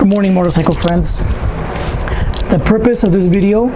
Good morning, motorcycle friends. The purpose of this video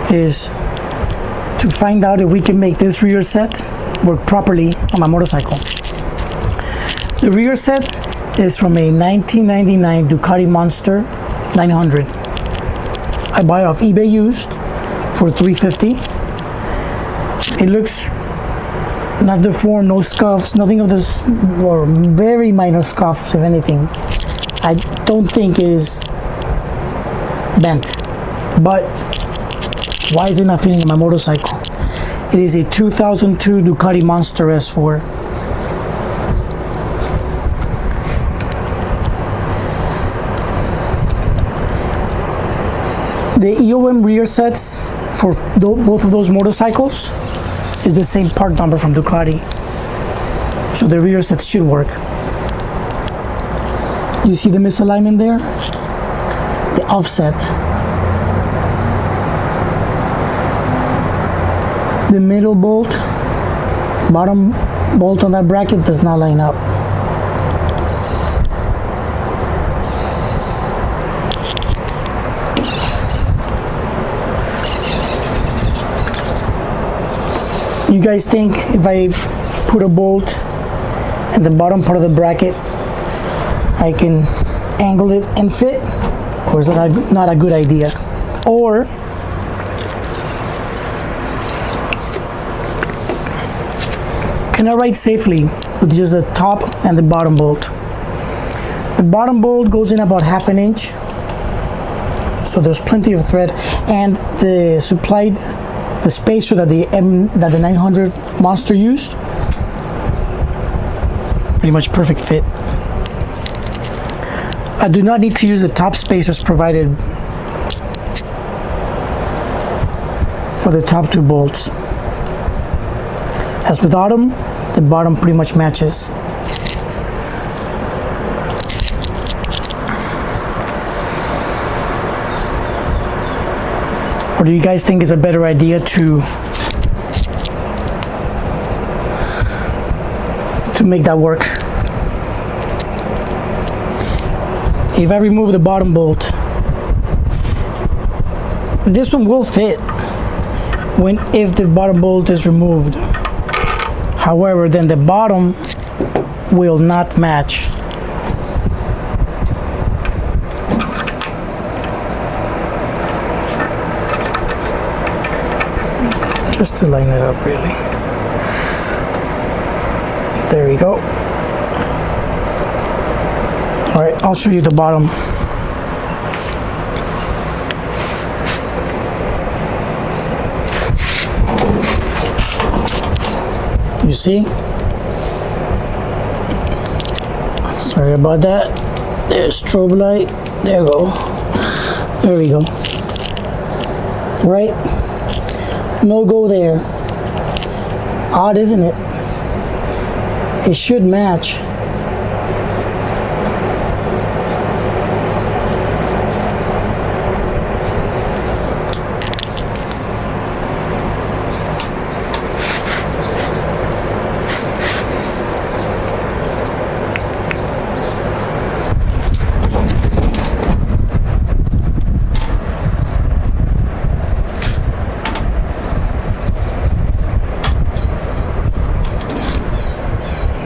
is to find out if we can make this rear set work properly on my motorcycle. The rear set is from a 1999 Ducati Monster 900. I bought it off eBay used for $350. It looks not deformed, no scuffs, nothing of this, or very minor scuffs, if anything. I don't think it is bent, but why is it not fitting in my motorcycle? It is a 2002 Ducati Monster S4. The EOM rear sets for both of those motorcycles is the same part number from Ducati, so the rear sets should work. You see the misalignment there? The offset. The middle bolt, bottom bolt on that bracket does not line up. You guys think if I put a bolt in the bottom part of the bracket, I can angle it and fit, or is that not a good idea? Or can I ride safely with just the top and the bottom bolt? The bottom bolt goes in about ½ an inch, so there's plenty of thread, and the spacer that the 900 Monster used, pretty much perfect fit. I do not need to use the top spacers provided for the top two bolts. As with Autumn, the bottom pretty much matches. Or do you guys think it's a better idea to make that work? If I remove the bottom bolt, this one will fit if the bottom bolt is removed. However, then the bottom will not match. Just to line it up, really. There we go. All right, I'll show you the bottom. You see? Sorry about that. There's strobe light. There we go. There we go. Right? No go there. Odd, isn't it? It should match.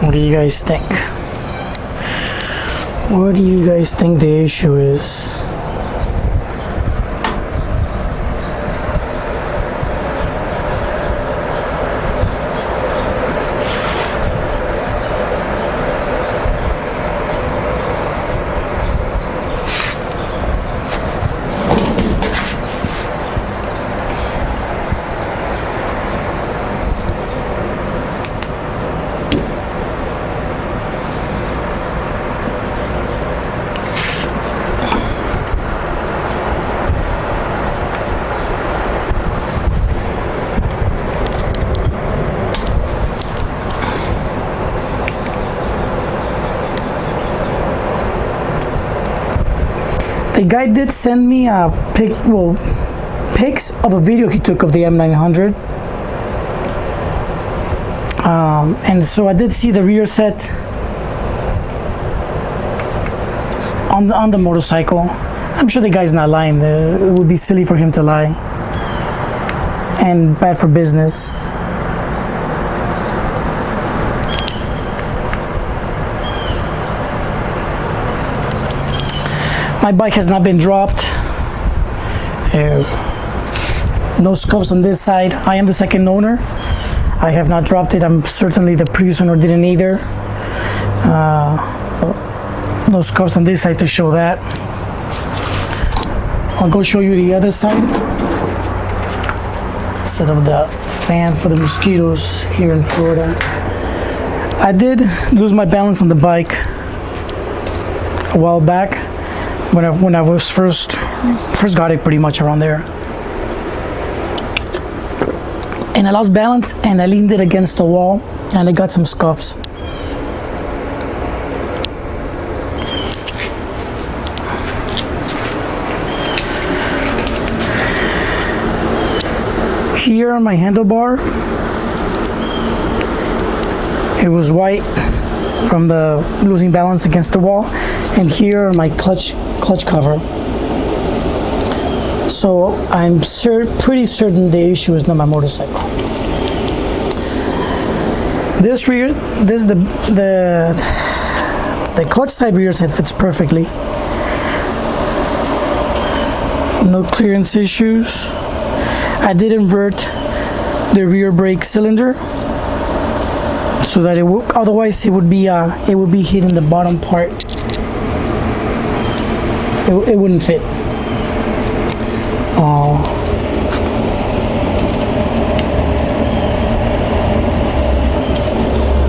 What do you guys think? What do you guys think the issue is? The guy did send me a pics of a video he took of the M900. And so I did see the rear set on the motorcycle. I'm sure the guy's not lying. It would be silly for him to lie, and bad for business. My bike has not been dropped. No scuffs on this side. I am the second owner. I have not dropped it. I'm certainly the previous owner didn't either. No scuffs on this side to show that. I'll go show you the other side. Set up the fan for the mosquitoes here in Florida. I did lose my balance on the bike a while back when I was first got it, pretty much around there. And I lost balance and I leaned it against the wall and I got some scuffs. Here on my handlebar, it was white from the losing balance against the wall, and here on my clutch cover. So I'm pretty certain the issue is not my motorcycle. The clutch side rear set fits perfectly. No clearance issues. I did invert the rear brake cylinder so that otherwise it would be hitting the bottom part. It wouldn't fit.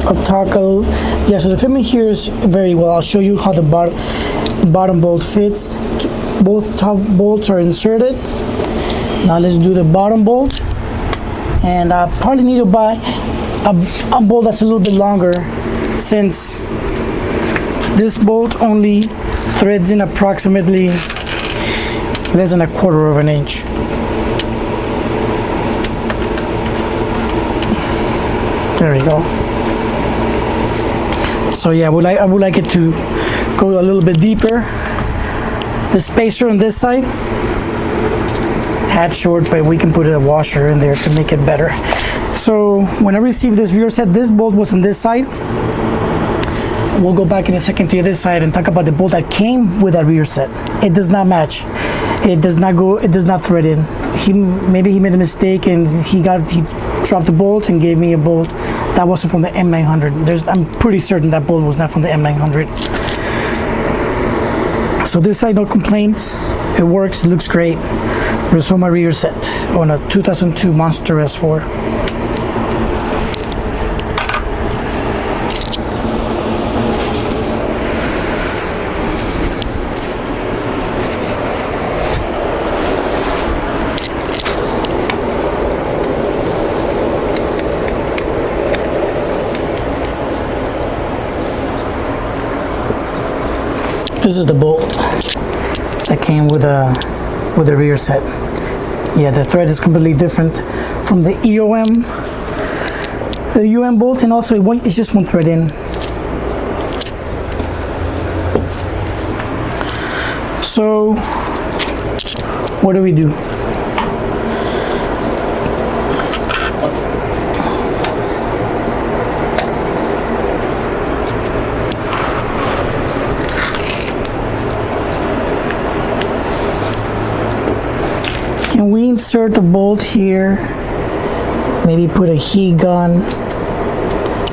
I'll talk a little. Yeah, so the fitment here is very well. I'll show you how the bottom bolt fits. Both top bolts are inserted. Now let's do the bottom bolt, and I probably need to buy a bolt that's a little bit longer, since this bolt only threads in approximately less than 1/4 of an inch. There we go. So yeah, I would like it to go a little bit deeper. The spacer on this side, tad short, but we can put a washer in there to make it better. So when I received this rear set, this bolt was on this side. We'll go back in a second to the other side and talk about the bolt that came with that rear set. It does not match. It does not thread in. Maybe he made a mistake and he dropped the bolt and gave me a bolt that wasn't from the M900. I'm pretty certain that bolt was not from the M900. So this side, no complaints. It works, it looks great. Rizoma rear set on a 2002 Monster S4. This is the bolt that came with the rear set. Yeah, the thread is completely different from the UM bolt, and also it's just one thread in. So what do we do? Can we insert the bolt here? Maybe put a heat gun.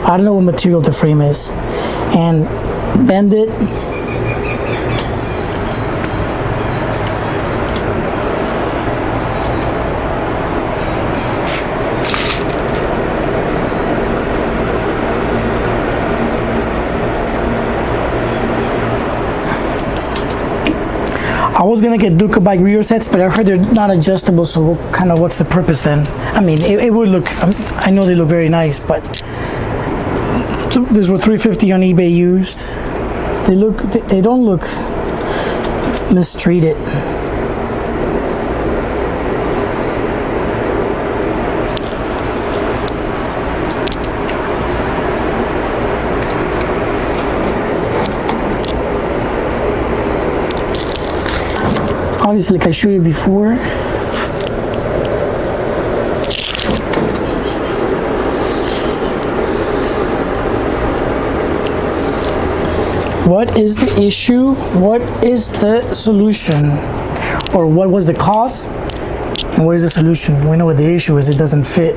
I don't know what material the frame is. And bend it. I was gonna get Ducati rear sets, but I heard they're not adjustable, so kind of what's the purpose then? I mean, it would look, I know they look very nice, but these were $350 on eBay used. They don't look mistreated. obviously, like I showed you before, what is the issue? What is the solution? Or what was the cause? And what is the solution? We know what the issue is. It doesn't fit.